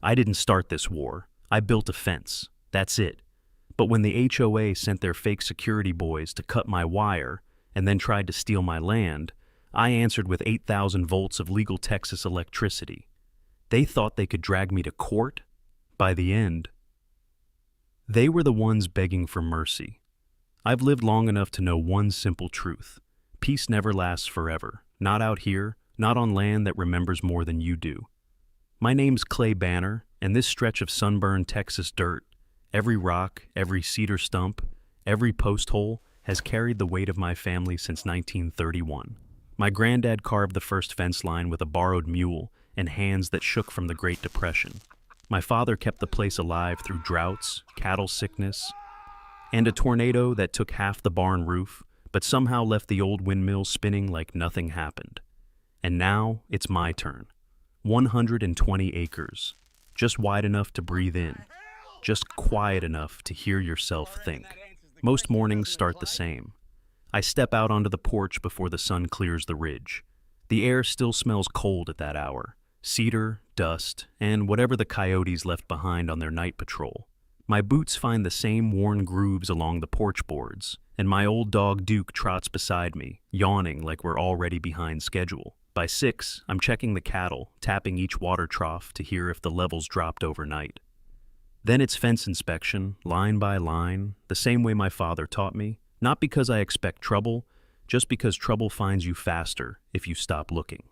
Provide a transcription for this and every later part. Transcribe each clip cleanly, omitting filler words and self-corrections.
I didn't start this war. I built a fence. That's it. But when the HOA sent their fake security boys to cut my wire and then tried to steal my land, I answered with 8,000 volts of legal Texas electricity. They thought they could drag me to court? By the end, they were the ones begging for mercy. I've lived long enough to know one simple truth. Peace never lasts forever. Not out here, not on land that remembers more than you do. My name's Clay Banner, and this stretch of sunburned Texas dirt, every rock, every cedar stump, every post hole, has carried the weight of my family since 1931. My granddad carved the first fence line with a borrowed mule and hands that shook from the Great Depression. My father kept the place alive through droughts, cattle sickness, and a tornado that took half the barn roof, but somehow left the old windmill spinning like nothing happened. And now it's my turn. 120 acres, just wide enough to breathe in, just quiet enough to hear yourself think. Most mornings start the same. I step out onto the porch before the sun clears the ridge. The air still smells cold at that hour. Cedar, dust, and whatever the coyotes left behind on their night patrol. My boots find the same worn grooves along the porch boards, and my old dog Duke trots beside me, yawning like we're already behind schedule. By 6, I'm checking the cattle, tapping each water trough to hear if the levels dropped overnight. Then it's fence inspection, line by line, the same way my father taught me, not because I expect trouble, just because trouble finds you faster if you stop looking.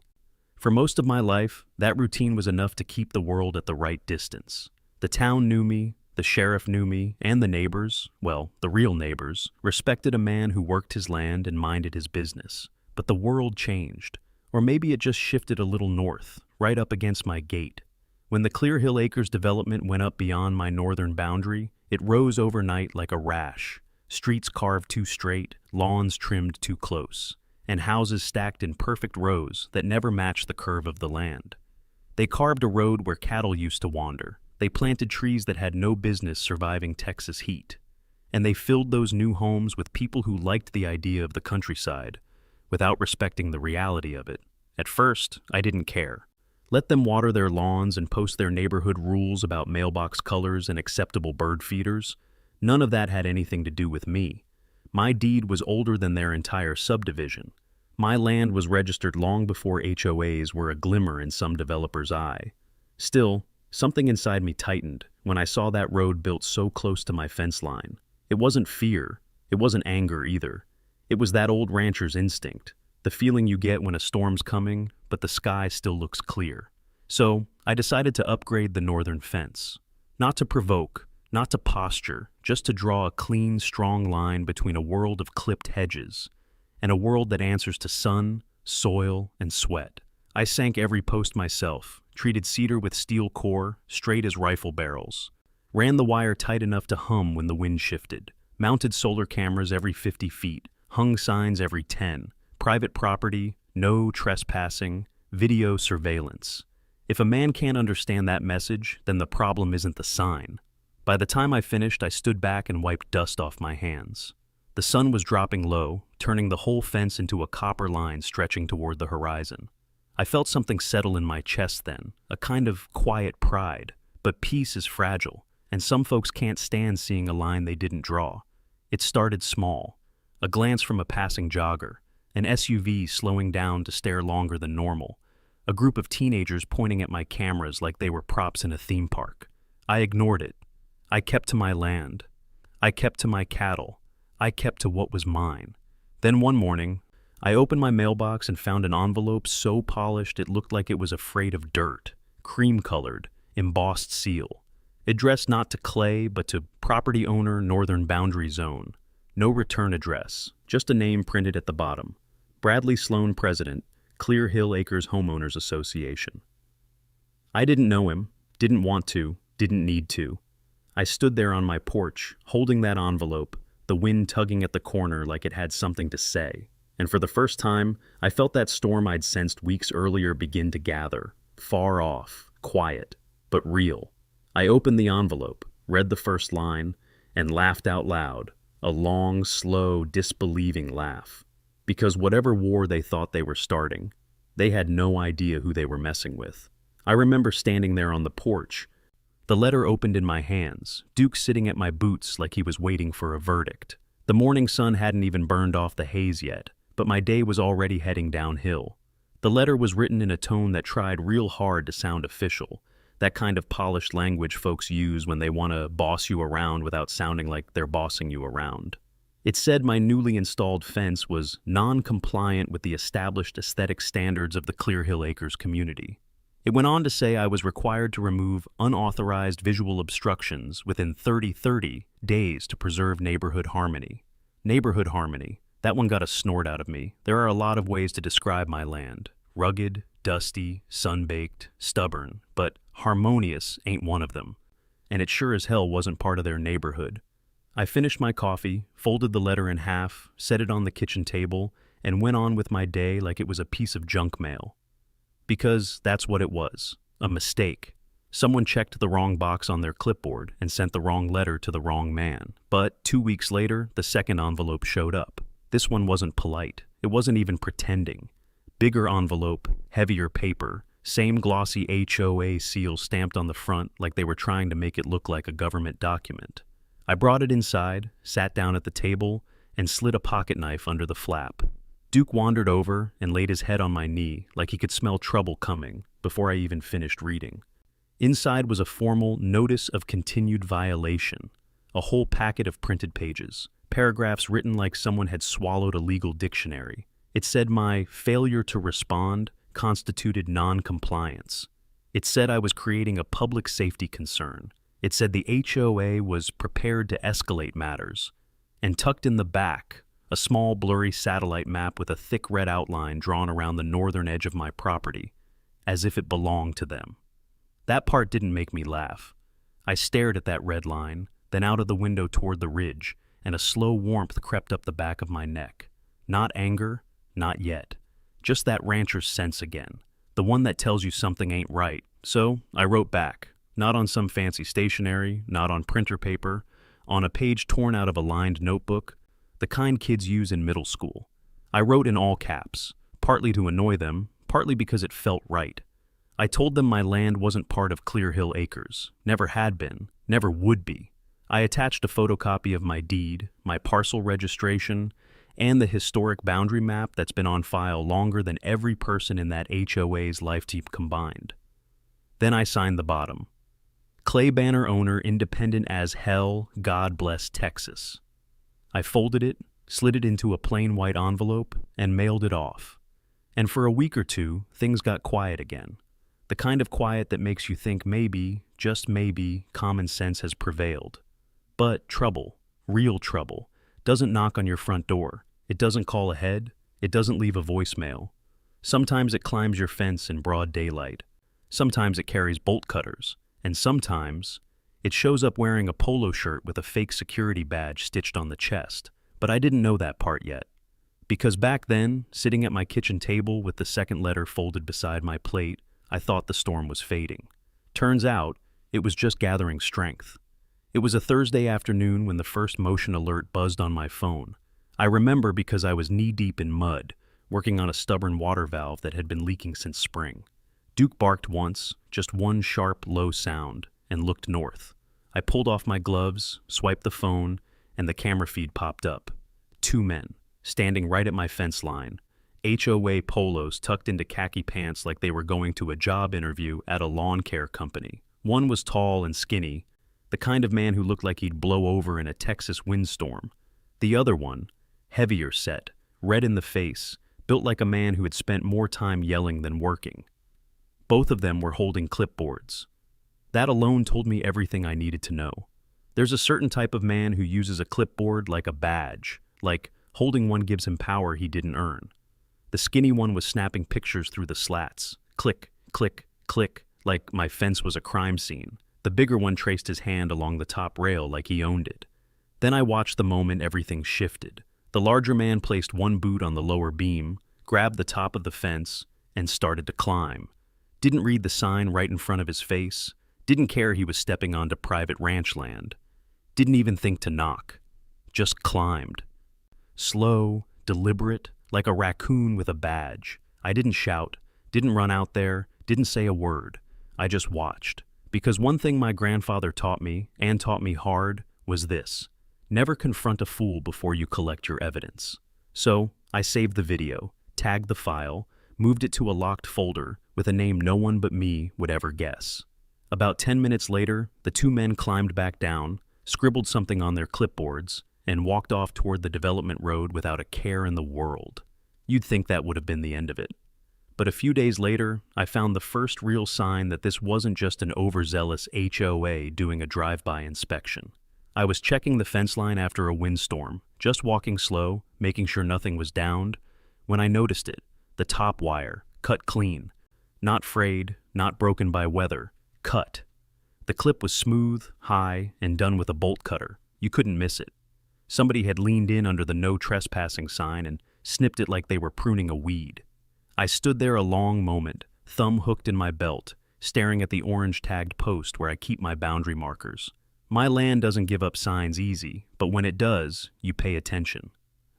For most of my life, that routine was enough to keep the world at the right distance. The town knew me, the sheriff knew me, and the neighbors, well, the real neighbors, respected a man who worked his land and minded his business. But the world changed. Or maybe it just shifted a little north, right up against my gate. When the Clear Hill Acres development went up beyond my northern boundary, it rose overnight like a rash. Streets carved too straight, lawns trimmed too close, and houses stacked in perfect rows that never matched the curve of the land. They carved a road where cattle used to wander. They planted trees that had no business surviving Texas heat. And they filled those new homes with people who liked the idea of the countryside, without respecting the reality of it. At first, I didn't care. Let them water their lawns and post their neighborhood rules about mailbox colors and acceptable bird feeders. None of that had anything to do with me. My deed was older than their entire subdivision. My land was registered long before HOAs were a glimmer in some developer's eye. Still, something inside me tightened when I saw that road built so close to my fence line. It wasn't fear. It wasn't anger either. It was that old rancher's instinct, the feeling you get when a storm's coming, but the sky still looks clear. So, I decided to upgrade the northern fence. Not to provoke, not to posture, just to draw a clean, strong line between a world of clipped hedges and a world that answers to sun, soil, and sweat. I sank every post myself, treated cedar with steel core, straight as rifle barrels, ran the wire tight enough to hum when the wind shifted, mounted solar cameras every 50 feet, hung signs every 10, private property, no trespassing, video surveillance. If a man can't understand that message, then the problem isn't the sign. By the time I finished, I stood back and wiped dust off my hands. The sun was dropping low, turning the whole fence into a copper line stretching toward the horizon. I felt something settle in my chest then, a kind of quiet pride. But peace is fragile, and some folks can't stand seeing a line they didn't draw. It started small. A glance from a passing jogger, an SUV slowing down to stare longer than normal, a group of teenagers pointing at my cameras like they were props in a theme park. I ignored it. I kept to my land. I kept to my cattle. I kept to what was mine. Then one morning, I opened my mailbox and found an envelope so polished it looked like it was afraid of dirt, cream-colored, embossed seal. Addressed not to Clay, but to property owner, Northern Boundary Zone. No return address, just a name printed at the bottom. Bradley Sloan, President, Clear Hill Acres Homeowners Association. I didn't know him, didn't want to, didn't need to. I stood there on my porch, holding that envelope, the wind tugging at the corner like it had something to say. And for the first time, I felt that storm I'd sensed weeks earlier begin to gather. Far off, quiet, but real. I opened the envelope, read the first line, and laughed out loud. A long, slow, disbelieving laugh. Because whatever war they thought they were starting, they had no idea who they were messing with. I remember standing there on the porch, The letter opened in my hands, Duke sitting at my boots like he was waiting for a verdict. The morning sun hadn't even burned off the haze yet, but my day was already heading downhill. The letter was written in a tone that tried real hard to sound official, that kind of polished language folks use when they want to boss you around without sounding like they're bossing you around. It said my newly installed fence was non-compliant with the established aesthetic standards of the Clear Hill Acres community. It went on to say I was required to remove unauthorized visual obstructions within 30 days to preserve neighborhood harmony. Neighborhood harmony. That one got a snort out of me. There are a lot of ways to describe my land. Rugged, dusty, sun-baked, stubborn, but harmonious ain't one of them. And it sure as hell wasn't part of their neighborhood. I finished my coffee, folded the letter in half, set it on the kitchen table, and went on with my day like it was a piece of junk mail. Because that's what it was, a mistake. Someone checked the wrong box on their clipboard and sent the wrong letter to the wrong man. But 2 weeks later, the second envelope showed up. This one wasn't polite. It wasn't even pretending. Bigger envelope, heavier paper, same glossy HOA seal stamped on the front like they were trying to make it look like a government document. I brought it inside, sat down at the table, and slid a pocket knife under the flap. Duke wandered over and laid his head on my knee like he could smell trouble coming before I even finished reading. Inside was a formal notice of continued violation, a whole packet of printed pages, paragraphs written like someone had swallowed a legal dictionary. It said my failure to respond constituted non-compliance. It said I was creating a public safety concern. It said the HOA was prepared to escalate matters. And tucked in the back, a small blurry satellite map with a thick red outline drawn around the northern edge of my property, as if it belonged to them. That part didn't make me laugh. I stared at that red line, then out of the window toward the ridge, and a slow warmth crept up the back of my neck. Not anger, not yet. Just that rancher's sense again, the one that tells you something ain't right. So I wrote back, not on some fancy stationery, not on printer paper, on a page torn out of a lined notebook, the kind kids use in middle school. I wrote in all caps, partly to annoy them, partly because it felt right. I told them my land wasn't part of Clear Hill Acres, never had been, never would be. I attached a photocopy of my deed, my parcel registration, and the historic boundary map that's been on file longer than every person in that HOA's lifetime combined. Then I signed the bottom. Clay Banner owner, independent as hell, God bless Texas. I folded it, slid it into a plain white envelope, and mailed it off. And for a week or two, things got quiet again. The kind of quiet that makes you think maybe, just maybe, common sense has prevailed. But trouble, real trouble, doesn't knock on your front door. It doesn't call ahead. It doesn't leave a voicemail. Sometimes it climbs your fence in broad daylight. Sometimes it carries bolt cutters. And sometimes it shows up wearing a polo shirt with a fake security badge stitched on the chest. But I didn't know that part yet. Because back then, sitting at my kitchen table with the second letter folded beside my plate, I thought the storm was fading. Turns out, it was just gathering strength. It was a Thursday afternoon when the first motion alert buzzed on my phone. I remember because I was knee-deep in mud, working on a stubborn water valve that had been leaking since spring. Duke barked once, just one sharp, low sound, and looked north. I pulled off my gloves, swiped the phone, and the camera feed popped up. 2 men, standing right at my fence line. HOA polos tucked into khaki pants like they were going to a job interview at a lawn care company. One was tall and skinny, the kind of man who looked like he'd blow over in a Texas windstorm. The other one, heavier set, red in the face, built like a man who had spent more time yelling than working. Both of them were holding clipboards. That alone told me everything I needed to know. There's a certain type of man who uses a clipboard like a badge, like holding one gives him power he didn't earn. The skinny one was snapping pictures through the slats. Click, click, click, like my fence was a crime scene. The bigger one traced his hand along the top rail like he owned it. Then I watched the moment everything shifted. The larger man placed one boot on the lower beam, grabbed the top of the fence, and started to climb. Didn't read the sign right in front of his face. Didn't care he was stepping onto private ranch land. Didn't even think to knock. Just climbed. Slow, deliberate, like a raccoon with a badge. I didn't shout, didn't run out there, didn't say a word. I just watched. Because one thing my grandfather taught me, and taught me hard, was this: never confront a fool before you collect your evidence. So, I saved the video, tagged the file, moved it to a locked folder with a name no one but me would ever guess. About 10 minutes later, the two men climbed back down, scribbled something on their clipboards, and walked off toward the development road without a care in the world. You'd think that would have been the end of it. But a few days later, I found the first real sign that this wasn't just an overzealous HOA doing a drive-by inspection. I was checking the fence line after a windstorm, just walking slow, making sure nothing was downed, when I noticed it, the top wire, cut clean. Not frayed, not broken by weather, cut. The clip was smooth, high, and done with a bolt cutter. You couldn't miss it. Somebody had leaned in under the no trespassing sign and snipped it like they were pruning a weed. I stood there a long moment, thumb hooked in my belt, staring at the orange-tagged post where I keep my boundary markers. My land doesn't give up signs easy, but when it does, you pay attention.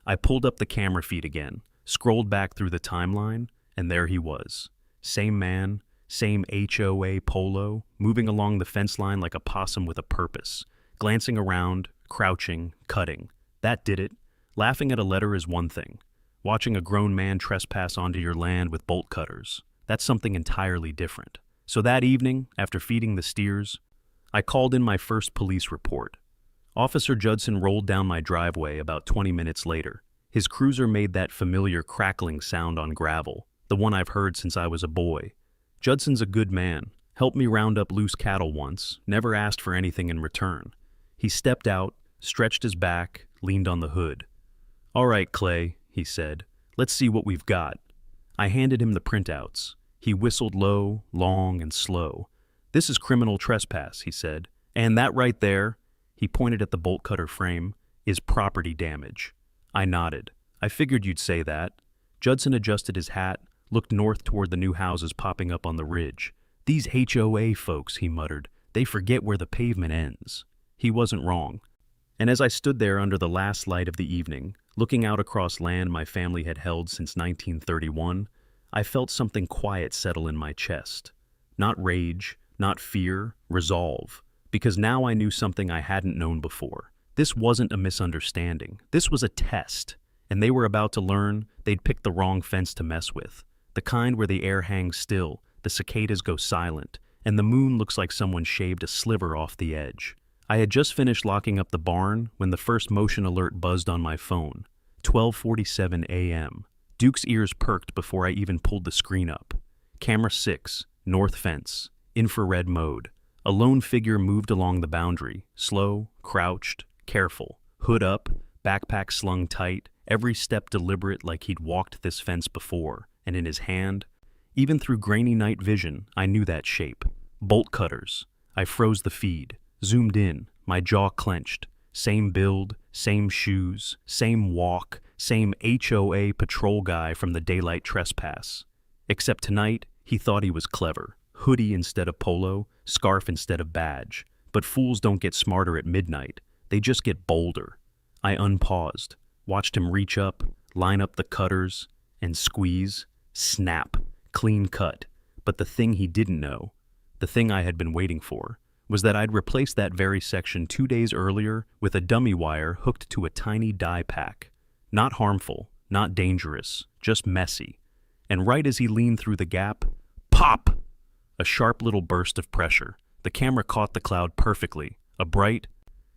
I pulled up the camera feed again, scrolled back through the timeline, and there he was. Same man, same HOA polo, moving along the fence line like a possum with a purpose, glancing around, crouching, cutting. That did it. Laughing at a letter is one thing. Watching a grown man trespass onto your land with bolt cutters, that's something entirely different. So that evening, after feeding the steers, I called in my first police report. Officer Judson rolled down my driveway about 20 minutes later. His cruiser made that familiar crackling sound on gravel, the one I've heard since I was a boy. Judson's a good man, helped me round up loose cattle once, never asked for anything in return. He stepped out, stretched his back, leaned on the hood. "All right, Clay," he said, "let's see what we've got." I handed him the printouts. He whistled low, long, and slow. "This is criminal trespass," he said. "And that right there," he pointed at the bolt cutter frame, "is property damage." I nodded. "I figured you'd say that." Judson adjusted his hat, looked north toward the new houses popping up on the ridge. "These HOA folks," he muttered, "they forget where the pavement ends." He wasn't wrong. And as I stood there under the last light of the evening, looking out across land my family had held since 1931, I felt something quiet settle in my chest. Not rage, not fear, resolve. Because now I knew something I hadn't known before. This wasn't a misunderstanding. This was a test. And they were about to learn they'd picked the wrong fence to mess with. The kind where the air hangs still, the cicadas go silent, and the moon looks like someone shaved a sliver off the edge. I had just finished locking up the barn when the first motion alert buzzed on my phone. 12:47 a.m. Duke's ears perked before I even pulled the screen up. Camera 6, north fence, infrared mode. A lone figure moved along the boundary, slow, crouched, careful, hood up, backpack slung tight, every step deliberate like he'd walked this fence before, and in his hand, even through grainy night vision, I knew that shape. Bolt cutters. I froze the feed, zoomed in, my jaw clenched. Same build, same shoes, same walk, same HOA patrol guy from the daylight trespass. Except tonight, he thought he was clever. Hoodie instead of polo, scarf instead of badge. But fools don't get smarter at midnight. They just get bolder. I unpaused, watched him reach up, line up the cutters, and squeeze. Snap. Clean cut. But the thing he didn't know, the thing I had been waiting for, was that I'd replaced that very section 2 days earlier with a dummy wire hooked to a tiny die pack. Not harmful, not dangerous, just messy. And right as he leaned through the gap, pop! A sharp little burst of pressure. The camera caught the cloud perfectly. A bright,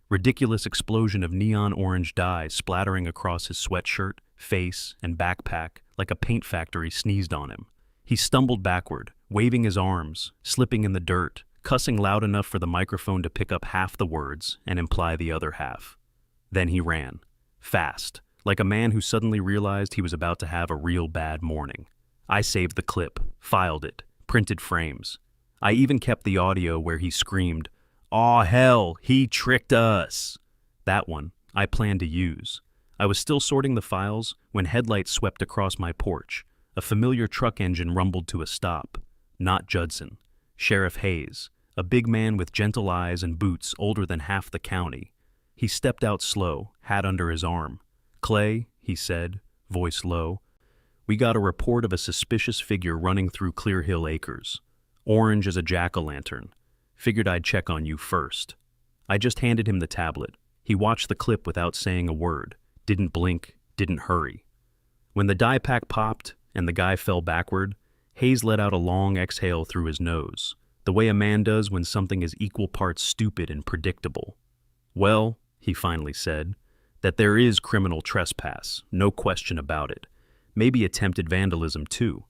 ridiculous explosion of neon orange dye splattering across his sweatshirt, face, and backpack like a paint factory sneezed on him. He stumbled backward, waving his arms, slipping in the dirt, cussing loud enough for the microphone to pick up half the words and imply the other half. Then he ran. Fast, like a man who suddenly realized he was about to have a real bad morning. I saved the clip, filed it, printed frames. I even kept the audio where he screamed, "Aw hell, he tricked us!" That one, I planned to use. I was still sorting the files when headlights swept across my porch. A familiar truck engine rumbled to a stop. Not Judson. Sheriff Hayes, a big man with gentle eyes and boots older than half the county. He stepped out slow, hat under his arm. "Clay," he said, voice low, "we got a report of a suspicious figure running through Clear Hill Acres. Orange as a jack-o'-lantern. Figured I'd check on you first. I just handed him the tablet. He watched the clip without saying a word, didn't blink, didn't hurry. When the die pack popped and the guy fell backward, Hayes let out a long exhale through his nose, the way a man does when something is equal parts stupid and predictable. Well, he finally said, that there is criminal trespass, no question about it. Maybe attempted vandalism too.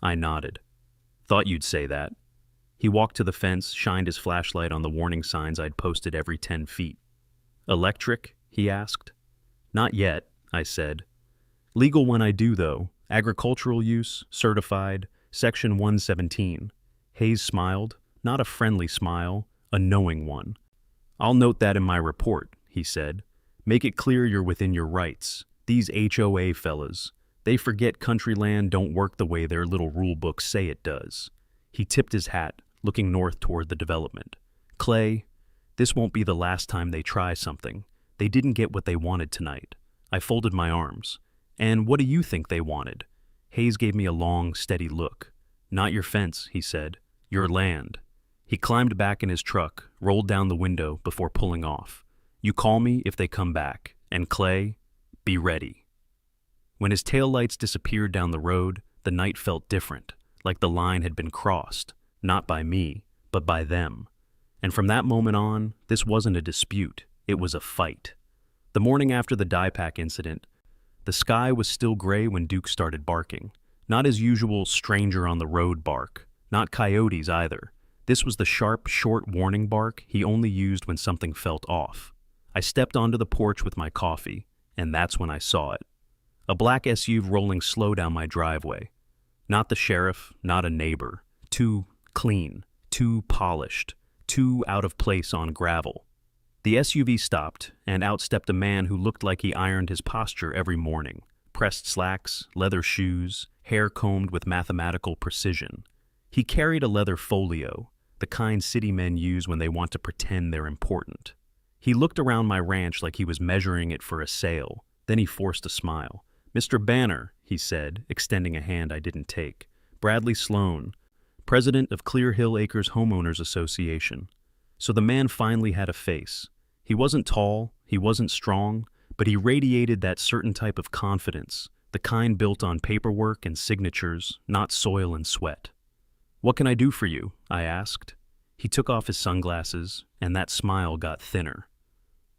I nodded. Thought you'd say that. He walked to the fence, shined his flashlight on the warning signs I'd posted every 10 feet. Electric? He asked. Not yet, I said. Legal when I do, though. Agricultural use, certified, Section 117. Hayes smiled, not a friendly smile, a knowing one. I'll note that in my report, he said. Make it clear you're within your rights. These HOA fellas, they forget country land don't work the way their little rule books say it does. He tipped his hat, looking north toward the development. Clay, this won't be the last time they try something. They didn't get what they wanted tonight. I folded my arms. And what do you think they wanted? Hayes gave me a long, steady look. Not your fence, he said. Your land. He climbed back in his truck, rolled down the window before pulling off. You call me if they come back. And Clay, be ready. When his taillights disappeared down the road, the night felt different, like the line had been crossed, not by me, but by them. And from that moment on, this wasn't a dispute, it was a fight. The morning after the die pack incident, the sky was still gray when Duke started barking. Not his usual stranger on the road bark, not coyotes either. This was the sharp, short warning bark he only used when something felt off. I stepped onto the porch with my coffee, and that's when I saw it. A black SUV rolling slow down my driveway. Not the sheriff, not a neighbor. Too clean, too polished, too out of place on gravel. The SUV stopped, and out stepped a man who looked like he ironed his posture every morning. Pressed slacks, leather shoes, hair combed with mathematical precision. He carried a leather folio, the kind city men use when they want to pretend they're important. He looked around my ranch like he was measuring it for a sale. Then he forced a smile. Mr. Banner, he said, extending a hand I didn't take. Bradley Sloan, president of Clear Hill Acres Homeowners Association. So the man finally had a face. He wasn't tall, he wasn't strong, but he radiated that certain type of confidence, the kind built on paperwork and signatures, not soil and sweat. What can I do for you? I asked. He took off his sunglasses, and that smile got thinner.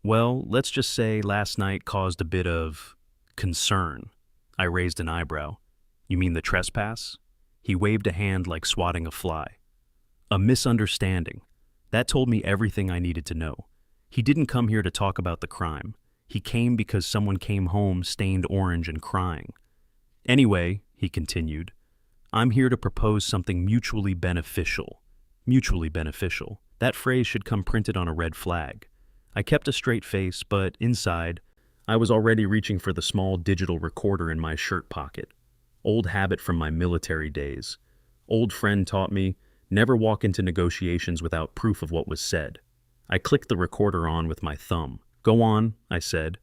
Well, let's just say last night caused a bit of concern. I raised an eyebrow. You mean the trespass? He waved a hand like swatting a fly. A misunderstanding. That told me everything I needed to know. He didn't come here to talk about the crime. He came because someone came home stained orange and crying. Anyway, he continued, I'm here to propose something mutually beneficial. Mutually beneficial. That phrase should come printed on a red flag. I kept a straight face, but inside, I was already reaching for the small digital recorder in my shirt pocket. Old habit from my military days. Old friend taught me, never walk into negotiations without proof of what was said. I clicked the recorder on with my thumb. Go on, I said.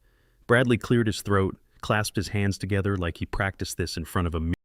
Bradley cleared his throat, clasped his hands together like he practiced this in front of a mirror.